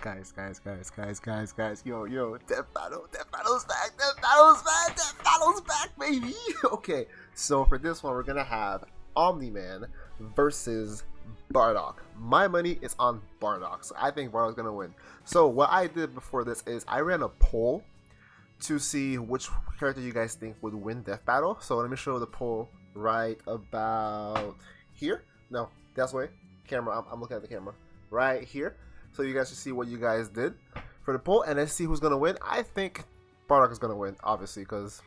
Guys. Yo, Death Battle's back, baby. Okay, so for this one, we're gonna have Omni-Man versus Bardock. My money is on Bardock, so I think Bardock's gonna win. So what I did before this is I ran a poll to see which character you guys think would win Death Battle. So let me show the poll right about here. No, that's way. Camera, I'm looking at the camera. Right here. So you guys should see what you guys did for the poll, and let's see who's gonna win. I think Bardock is gonna win, obviously, because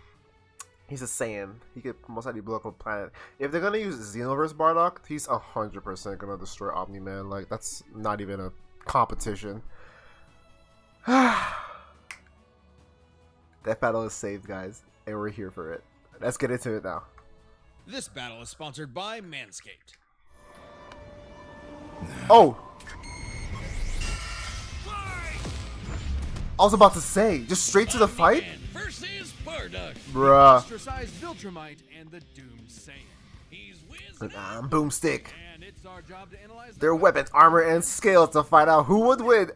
he's a Saiyan. He could most likely blow up a planet. If they're gonna use Xenoverse Bardock, he's 100% gonna destroy Omni-Man. Like, that's not even a competition. That battle is saved, guys, and we're here for it. Let's get into it now. This battle is sponsored by Manscaped. Oh! I was about to say, just straight to the fight? Versus Bardock. Bruh. Ostracized Viltrumite and the Doomed Saiyan. He's with Boomstick. and it's our job to analyze Their weapons, armor, and scales to find out who would win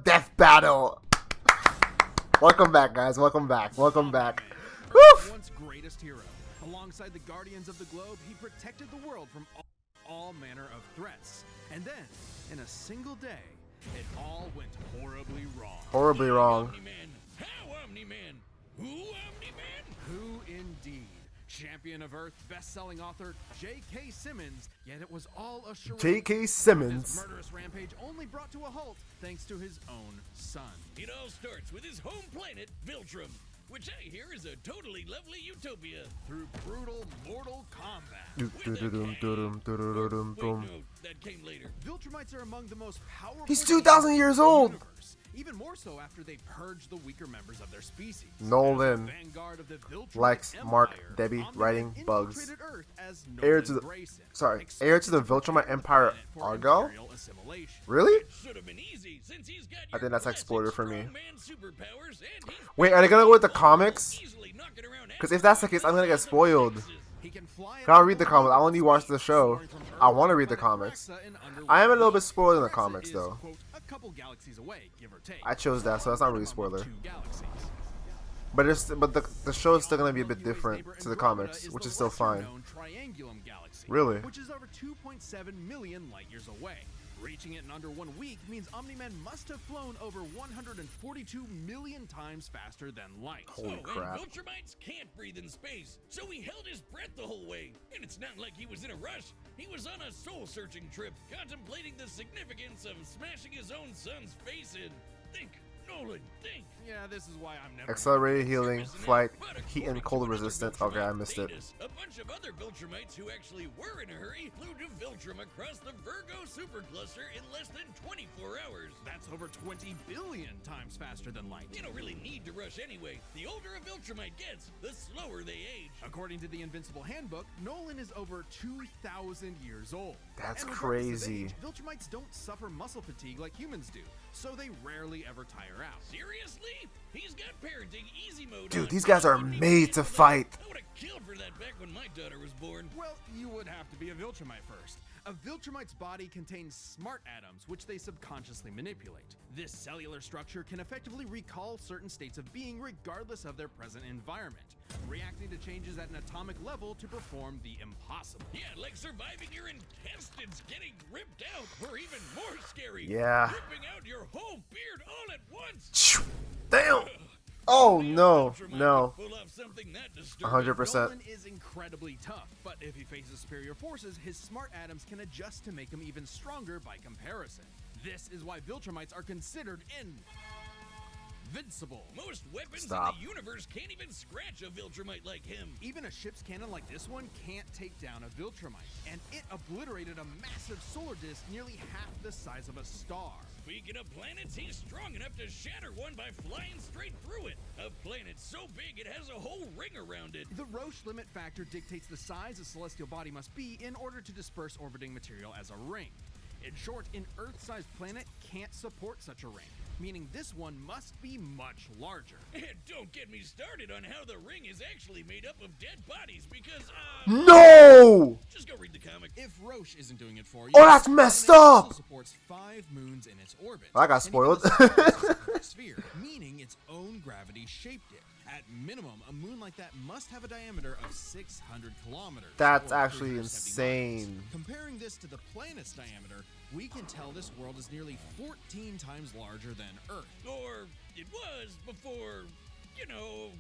Death Battle. Welcome back, guys. Welcome back. Woof! Once greatest hero. Alongside the Guardians of the Globe, he protected the world from all manner of threats. And then, in a single day, it all went horribly wrong. Horribly wrong. Omni-Man. How Omni-Man? Who Omni-Man? Who indeed? Champion of Earth, best-selling author J.K. Simmons. Yet it was all a charade. J.K. Simmons. This murderous rampage only brought to a halt thanks to his own son. It all starts with his home planet, Viltrum, which I hear is a totally lovely utopia through brutal mortal combat. Wait, no, that came later. Viltrumites are among the most powerful. He's 2,000 years old. Universe. Even more so after they purge the weaker members of their species. Nolan. Vanguard of the Viltrumite Likes Empire, Mark, Debbie, Omni-Man writing bugs. infiltrated Earth as Heir Nolan to the Grayson, heir to the Viltrumite Empire Argo? imperial assimilation. Really? Should have been easy since he's got I think that's like spoiler for me. superpowers and he's Wait, are they gonna go with the comics? easily knocking around Because if that's the case, I'm gonna get spoiled. He can fly I'll read the comics. I only watch the show. I want to read the comics. I am a little bit spoiled in the comics, though. A couple galaxies away, give or take. I chose that, so that's not really spoiler. Two galaxies. But the show is still gonna be a bit different to the comics, which is still fine. Triangulum galaxy, Really? which is over 2.7 million light years away. Reaching it in under 1 week means Omni-Man must have flown over 142 million times faster than light. Holy crap. And Viltrumites can't breathe in space, so he held his breath the whole way. And it's not like he was in a rush. He was on a soul-searching trip, contemplating the significance of smashing his own son's face in. Think, Nolan, think. Yeah, this is why I'm never... Accelerated healing, flight, heat and cold resistance. Okay, I missed it. A bunch of other Viltrumites who actually were in a hurry flew to Viltrum across the Virgo supercluster in less than 24 hours. That's over 20 billion times faster than light. You don't really need to rush anyway. The older a Viltrumite gets, the slower they age. According to the Invincible handbook, Nolan is over 2,000 years old. That's And regardless of crazy. age, Viltrumites don't suffer muscle fatigue like humans do, so they rarely ever tire out. Seriously? He's got parenting easy mode. Dude, these guys are made to fight. I would have killed for that back when my daughter was born. Well, you would have to be a Viltrumite first. A Viltrumite's body contains smart atoms, which they subconsciously manipulate. This cellular structure can effectively recall certain states of being regardless of their present environment, reacting to changes at an atomic level to perform the impossible. Yeah, like surviving your intestines getting ripped out, or even more scary. Yeah. Ripping out your whole beard all at once. Damn. Oh no, no. Pull off something that disturbing. 100%. Nolan is incredibly tough, but if he faces superior forces, his smart atoms can adjust to make him even stronger by comparison. This is why Viltrumites are considered invincible. Most weapons in the universe can't even scratch a Viltrumite like him. Even a ship's cannon like this one can't take down a Viltrumite, and it obliterated a massive solar disk nearly half the size of a star. Speaking of planets, he's strong enough to shatter one by flying straight through it. A planet so big it has a whole ring around it. The Roche limit factor dictates the size a celestial body must be in order to disperse orbiting material as a ring. In short, an Earth-sized planet can't support such a ring. meaning this one must be much larger. And don't get me started on how the ring is actually made up of dead bodies because, No! just go read the comic. If Roche isn't doing it for you, Oh, that's messed then it also up! supports 5 moons in its orbit. I got And spoiled. even the sun is a perfect sphere, meaning its own gravity shaped it. At minimum, a moon like that must have a diameter of 600 kilometers. That's or actually 370 insane. miles. Comparing this to the planet's diameter, we can tell this world is nearly 14 times larger than Earth. Or it was before, you know,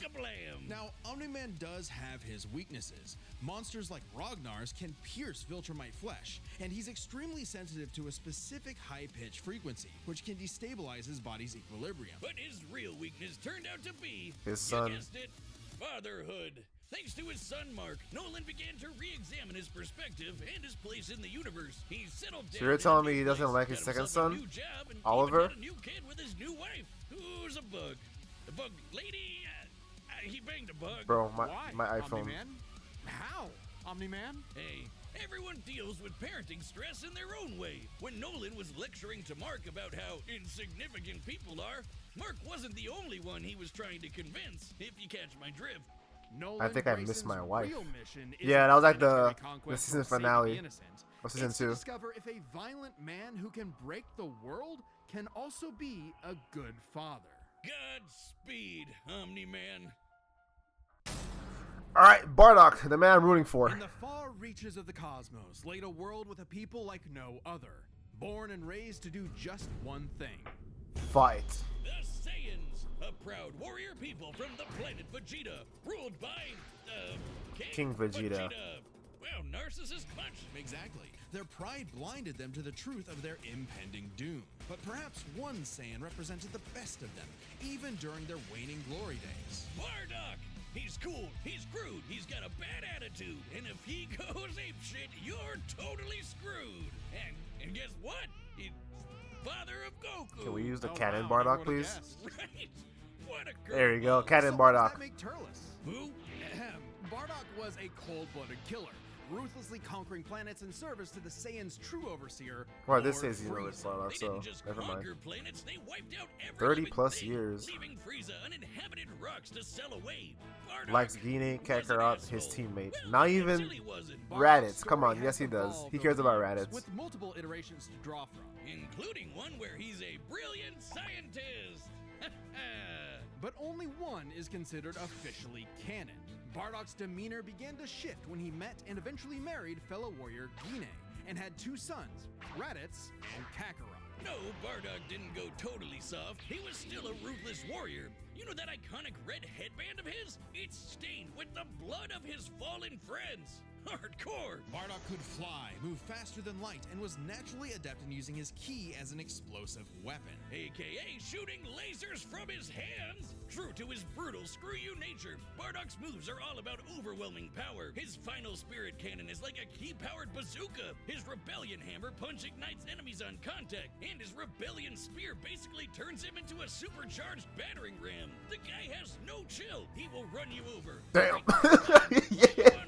kablam. Now, Omni-Man does have his weaknesses. Monsters like Ragnar's can pierce Viltrumite flesh, and he's extremely sensitive to a specific high-pitch frequency, which can destabilize his body's equilibrium. But his real weakness turned out to be, His son. you guessed it, fatherhood. Thanks to his son, Mark, Nolan began to re-examine his perspective and his place in the universe. He settled down. So you're telling me he doesn't like his second son, Oliver? Got a new kid with his new wife, who's a bug. The bug lady. He banged a bug. Bro, Why? my iPhone. Omni-Man? How? Omni-Man? Hey, everyone deals with parenting stress in their own way. When Nolan was lecturing to Mark about how insignificant people are, Mark wasn't the only one he was trying to convince, if you catch my drift. Nolan I think I Grayson's missed my wife. real mission Yeah, isn't that was like planetary the conquest season or saving finale the innocent. of season It's to 2. discover if a violent man who can break the world can also be a good father. Godspeed, Omni-Man. Alright, Bardock, the man I'm rooting for. In the far reaches of the cosmos laid a world with a people like no other, born and raised to do just one thing. Fight. The Saiyans, a proud warrior people from the planet Vegeta, ruled by, King Vegeta. Well, narcissist punch. Exactly. Their pride blinded them to the truth of their impending doom. But perhaps one Saiyan represented the best of them, even during their waning glory days. Bardock! He's cool, he's crude, he's got a bad attitude, and if he goes apeshit, you're totally screwed. And guess what? He's father of Goku. Can we use the Oh, cannon wow, Bardock, never would've please? guessed. Right? What a girl. There you go, cannon So what does Bardock. that make Turles? Who? Ahem. Bardock was a cold-blooded killer, ruthlessly conquering planets in service to the Saiyans' true overseer, Well, this Lord says you know it's Frieza. Bardock, They so didn't just never mind. conquer planets, they wiped out every 30 living plus thing, years. leaving Frieza uninhabited rocks to sell away. Bardock Likes Guinea, was an Kakarot, his asshole. teammate. Well, Not he even actually wasn't. Raditz. Come Story on, yes has he does. evolved He cares over about years, Raditz. with multiple iterations to draw from. Including one where he's a brilliant scientist. But only one is considered officially canon. Bardock's demeanor began to shift when he met and eventually married fellow warrior Guinea, and had 2 sons, Raditz and Kakarot. No, Bardock didn't go totally soft. He was still a ruthless warrior. You know that iconic red headband of his? It's stained with the blood of his fallen friends. Hardcore. Bardock could fly, move faster than light, and was naturally adept in using his ki as an explosive weapon. AKA shooting lasers from his hands. True to his brutal screw-you nature, Bardock's moves are all about overwhelming power. His final spirit cannon is like a ki-powered bazooka. His rebellion hammer punch ignites enemies on contact, and his rebellion spear basically turns him into a supercharged battering ram. The guy has no chill. He will run you over. Damn. Yeah.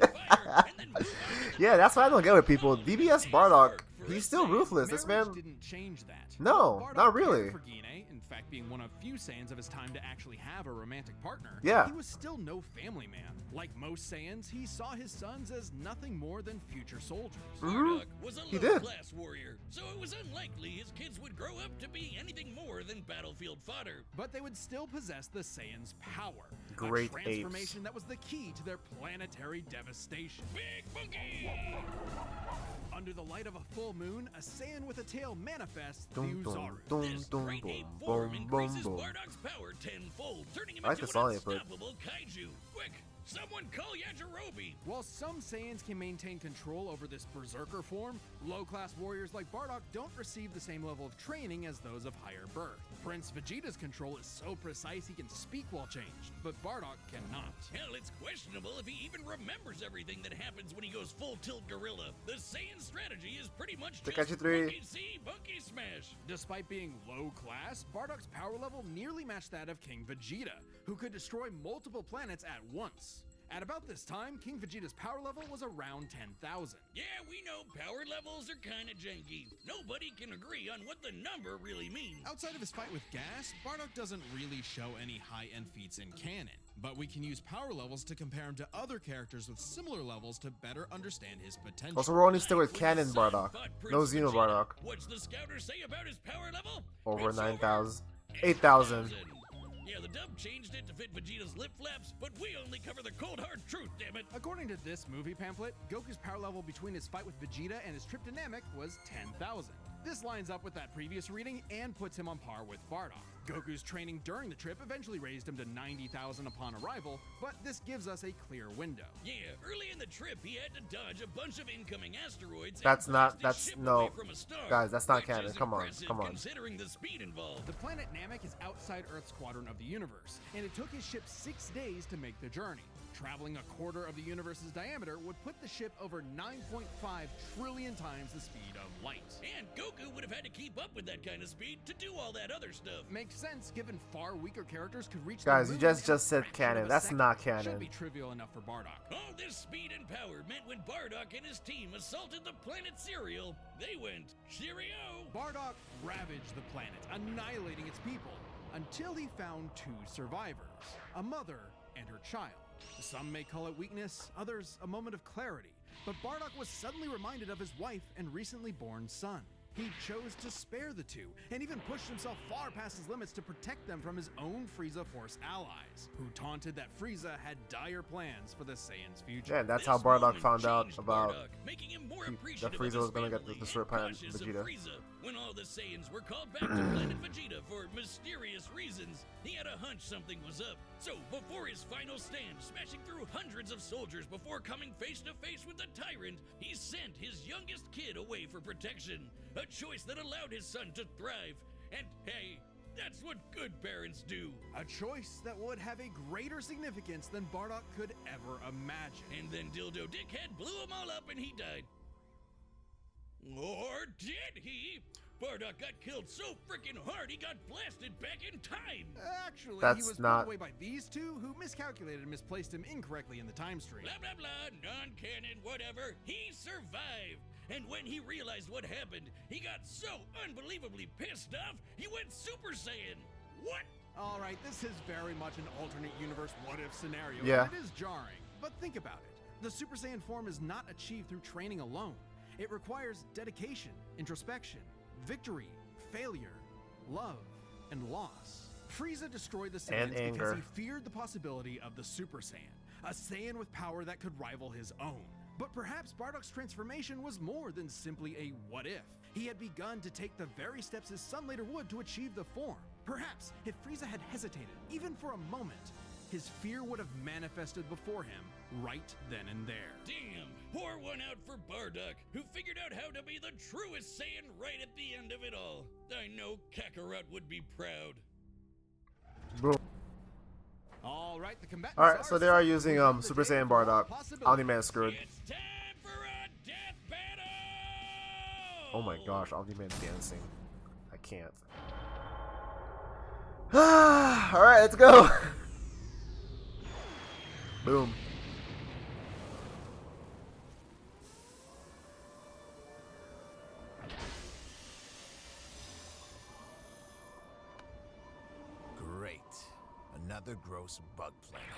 Yeah, that's what I don't get with people. DBS Bardock, he's still ruthless. This Marriage man. didn't change that. No, Bardock not really. cared for Guinea, in fact being one of few Saiyans of his time to actually have a romantic partner. Yeah. He was still no family man. Like most Saiyans, he saw his sons as nothing more than future soldiers. Bardock was a He did. low-class warrior, so it was unlikely his kids would grow up to be anything more than battlefield fodder. But they would still possess the Saiyans' power. Great a transformation that was the key to their planetary devastation. Big monkey! Under the light of a full moon, a Saiyan with a tail manifests the Dum, dum, Uzaru. dum, This dum, great boom, ape form boom, increases boom, boom. Bardock's power tenfold, turning him I like into the an song they put. unstoppable kaiju. Quick, someone call Yajirobe! While some Saiyans can maintain control over this berserker form, low-class warriors like Bardock don't receive the same level of training as those of higher birth. Prince Vegeta's control is so precise he can speak while changed, but Bardock cannot. Hell, it's questionable if he even remembers everything that happens when he goes full tilt gorilla. The Saiyan strategy is pretty much just Takashi 3. monkey see, monkey smash. Despite being low-class, Bardock's power level nearly matched that of King Vegeta, who could destroy multiple planets at once. At about this time, King Vegeta's power level was around 10,000. Yeah, we know power levels are kinda janky. Nobody can agree on what the number really means. Outside of his fight with Gas, Bardock doesn't really show any high-end feats in canon, but we can use power levels to compare him to other characters with similar levels to better understand his potential. Also, we're only still with Canon Bardock. No Xeno Bardock. What's the scouter say about his power level? Over It's 9,000. 8,000. Yeah, the dub changed it to fit Vegeta's lip flaps, but we only cover the cold hard truth, damn it. According to this movie pamphlet, Goku's power level between his fight with Vegeta and his trip to Namek was 10,000. This lines up with that previous reading and puts him on par with Bardock. Goku's training during the trip eventually raised him to 90,000 upon arrival, but this gives us a clear window. Yeah, early in the trip, he had to dodge a bunch of incoming asteroids. That's and not- blast his that's- ship no. away from a star, Guys, that's not which canon. is Come on, impressive come on. Considering the speed involved. The planet Namek is outside Earth's quadrant of the universe, and it took his ship 6 days to make the journey. Traveling a quarter of the universe's diameter would put the ship over 9.5 trillion times the speed of light. And Goku would have had to keep up with that kind of speed to do all that other stuff. Makes sense, given far weaker characters could reach Guys, the you moon in just a said fraction canon. of a That's second. not Should canon. be trivial enough for Bardock. All this speed and power meant when Bardock and his team assaulted the planet Cereal, they went, cheerio! Bardock ravaged the planet, annihilating its people, until he found 2 survivors, a mother and her child. Some may call it weakness, others a moment of clarity, but Bardock was suddenly reminded of his wife and recently born son. He chose to spare the 2, and even pushed himself far past his limits to protect them from his own Frieza Force allies, who taunted that Frieza had dire plans for the Saiyans' future. Yeah, that's This how Bardock moment found out changed about Bardock, making him more that appreciative Frieza of his was gonna get family the destroy and planet cautious of Vegeta. Frieza. When all the Saiyans were called back to planet Vegeta for mysterious reasons, he had a hunch something was up. So, before his final stand, smashing through hundreds of soldiers before coming face to face with the tyrant, he sent his youngest kid away for protection. A choice that allowed his son to thrive. And hey, that's what good parents do. A choice that would have a greater significance than Bardock could ever imagine. And then Dildo Dickhead blew them all up and he died. Or did he? Bardock got killed so freaking hard he got blasted back in time. Actually, That's he was not- pulled away by these 2 who miscalculated and misplaced him incorrectly in the time stream. Blah blah blah, non-canon, whatever. He survived. And when he realized what happened, he got so unbelievably pissed off, he went Super Saiyan. What? Alright, this is very much an alternate universe what-if scenario, Yeah. and it is jarring. But think about it. The Super Saiyan form is not achieved through training alone. It requires dedication, introspection, victory, failure, love, and loss. Frieza destroyed the Saiyans because anger. he feared the possibility of the Super Saiyan, a Saiyan with power that could rival his own. But perhaps Bardock's transformation was more than simply a what-if. He had begun to take the very steps his son later would to achieve the form. Perhaps if Frieza had hesitated, even for a moment, his fear would have manifested before him right then and there. Damn, pour one out for Bardock, who figured out how to be the truest Saiyan right at the end of it all. I know Kakarot would be proud. Boom. Alright, the combatants Alright, so they are set. using The Super day Saiyan for all Bardock. possibilities. Omni-Man screwed. It's time for a death battle! Oh my gosh, Omni-Man dancing. I can't. Alright, let's go! Boom. Great. Another gross bug planet.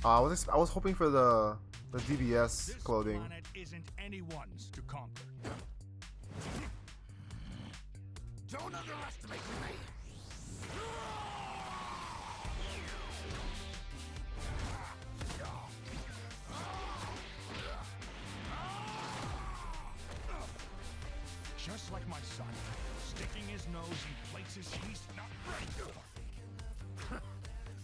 I was hoping for the DBS This clothing. planet isn't anyone's to conquer. Don't underestimate me! Just like my son, sticking his nose in places he's not ready for.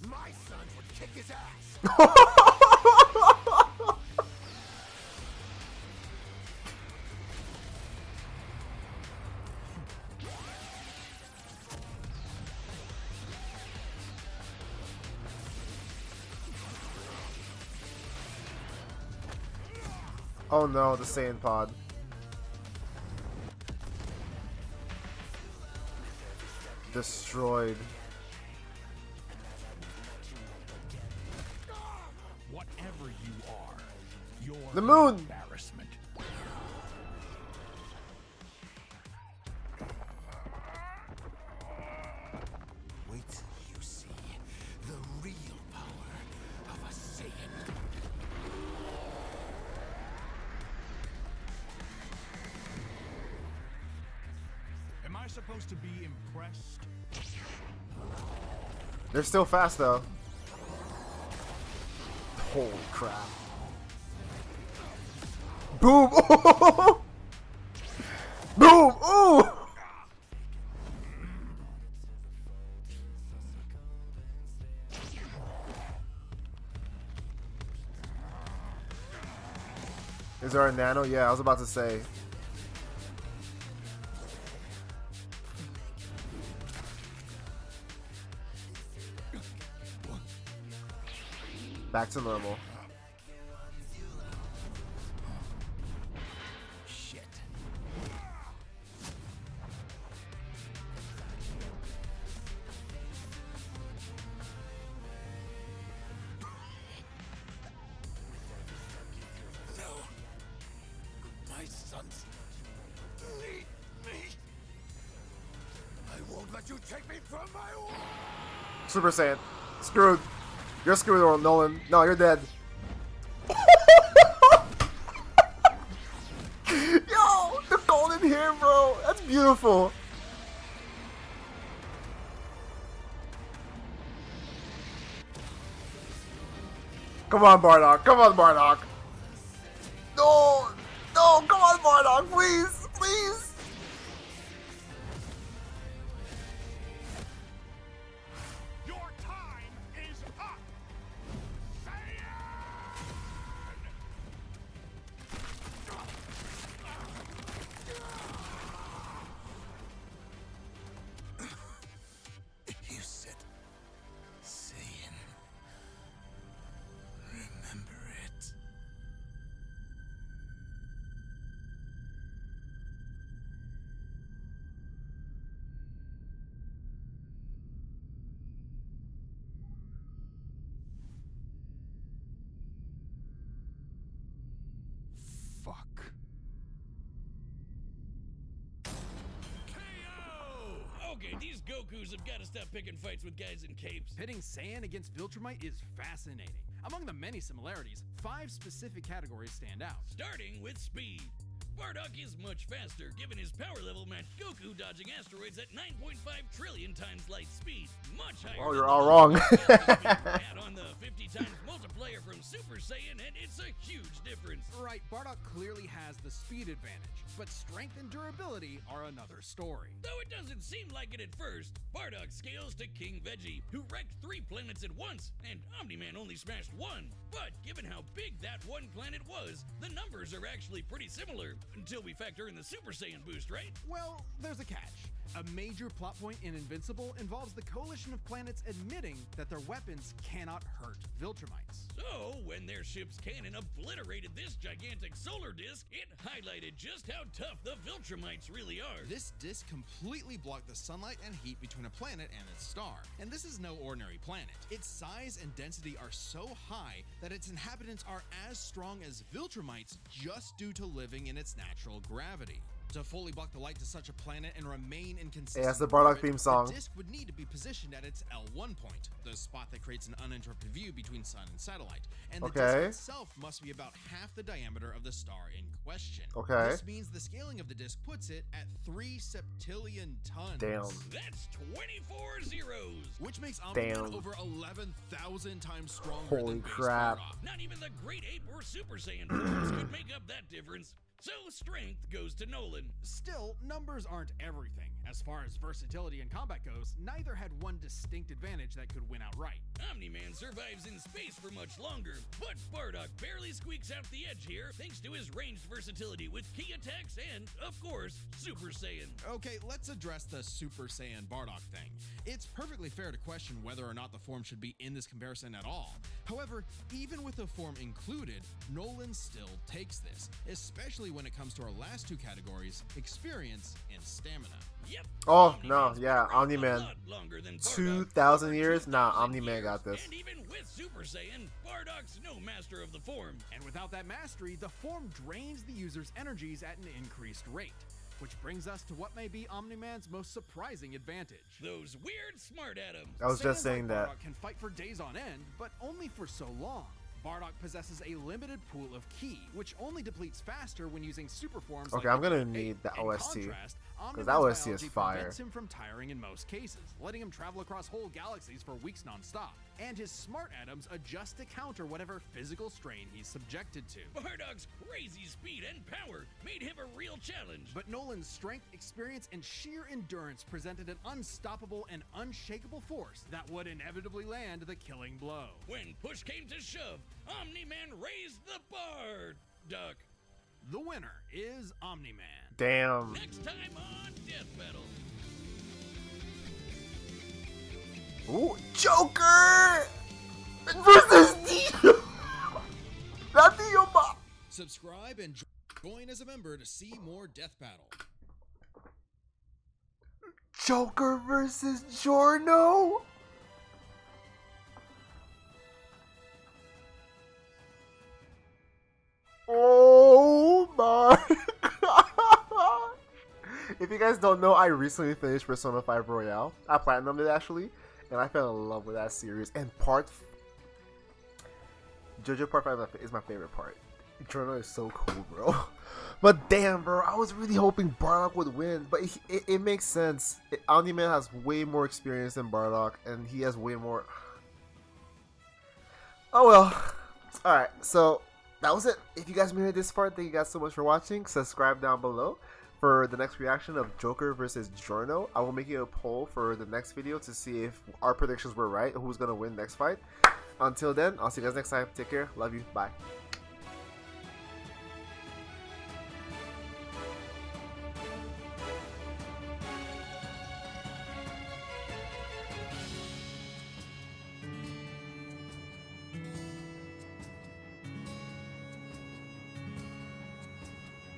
My sons would kick his ass! Oh no, the Saiyan pod. Destroyed. The moon! Embarrassment. Wait till you see the real power of a Saiyan. Am I supposed to be impressed? They're still fast though. Holy crap. Boom! Boom! Ooh! Is there a nano? Yeah, I was about to say. Back to normal. Shit. So, my sons need me. I won't let you take me from my war. Super Saiyan. Screwed. You're screwed, Nolan. No, you're dead. Yo, the golden hair, bro. That's beautiful. Come on, Bardock. Come on, Bardock. No. No, come on, Bardock. Please. Please. Your time is up! You said Saiyan. Remember it. Fuck. KO! Okay, these Gokus have got to stop picking fights with guys in capes. Pitting Saiyan against Viltrumite is fascinating. Among the many similarities, 5 specific categories stand out. Starting with speed. Bardock is much faster, given his power level matched Goku dodging asteroids at 9.5 trillion times light speed. Much higher. Oh, than you're the all Goku wrong. Add on the 50 times multiplier from Super Saiyan, and it's a huge difference. Right, Bardock clearly has the speed advantage, but strength and durability are another story. Though it doesn't seem like it at first, Bardock scales to King Veggie, who wrecked 3 planets at once, and Omni-Man only smashed 1. But given how big that one planet was, the numbers are actually pretty similar, until we factor in the Super Saiyan boost, right? Well, there's a catch. A major plot point in Invincible involves the coalition of planets admitting that their weapons cannot hurt Viltrumites. So, when their ship's cannon obliterated this gigantic solar disk, it highlighted just how tough the Viltrumites really are. This disk completely blocked the sunlight and heat between a planet and its star. And this is no ordinary planet. Its size and density are so high that its inhabitants are as strong as Viltrumites just due to living in its natural gravity. To fully block the light to such a planet and remain in consistent that's the Bardock orbit, theme song. The disk would need to be positioned at its L1 point, the spot that creates an uninterrupted view between sun and satellite. And the Okay. disk itself must be about half the diameter of the star in question. Okay. This means the scaling of the disk puts it at 3 septillion tons. Damn. That's 24 zeros. Which makes Omni-Man Damn. over 11,000 times stronger Holy than base crap. Bardock. Not even the Great Ape or Super Saiyan forms could make up that difference. So strength goes to Nolan. Still, numbers aren't everything. As far as versatility in combat goes, neither had one distinct advantage that could win outright. Omni-Man survives in space for much longer, but Bardock barely squeaks out the edge here thanks to his ranged versatility with key attacks and, of course, Super Saiyan. Okay, let's address the Super Saiyan Bardock thing. It's perfectly fair to question whether or not the form should be in this comparison at all. However, even with the form included, Nolan still takes this, especially when it comes to our last two categories, experience and stamina. Yep. Oh no, Omni-Man's yeah, been around Omni-Man. a lot longer than Bardock. 2,000 years? For Nah, 2,000 Omni-Man got years, this. And even with Super Saiyan, Bardock's no master of the form. And without that mastery, the form drains the user's energies at an increased rate. Which brings us to what may be Omni-Man's most surprising advantage. Those weird smart atoms. I was just Saiyans saying like that. Bardock can fight for days on end, but only for so long. Bardock possesses a limited pool of ki, which only depletes faster when using super forms. Okay, like I'm gonna the need the In OST, contrast, because that Omni-Man's OST is biology fire. prevents him from tiring in most cases, letting him travel across whole galaxies for weeks non-stop. And his smart atoms adjust to counter whatever physical strain he's subjected to. Bardock's crazy speed and power made him a real challenge. But Nolan's strength, experience, and sheer endurance presented an unstoppable and unshakable force that would inevitably land the killing blow. When push came to shove, Omni-Man raised the bar. Duck. The winner is Omni-Man. Damn. Next time on Death Battle. Ooh, Joker versus Dio. Not Dio, but Subscribe and join as a member to see more Death Battle. Joker versus Giorno. Oh my god. If you guys don't know, I recently finished Persona 5 Royale. I platinumed it actually, and I fell in love with that series. And JoJo Part 5 is my favorite part. Giorno is so cool, bro. But damn, bro, I was really hoping Bardock would win. But it makes sense. Omni-Man has way more experience than Bardock, and he has way more... Oh well. Alright, so that was it. If you guys made it this far, thank you guys so much for watching. Subscribe down below for the next reaction of Joker versus Giorno. I will make you a poll for the next video to see if our predictions were right, who's going to win next fight. Until then, I'll see you guys next time. Take care. Love you. Bye.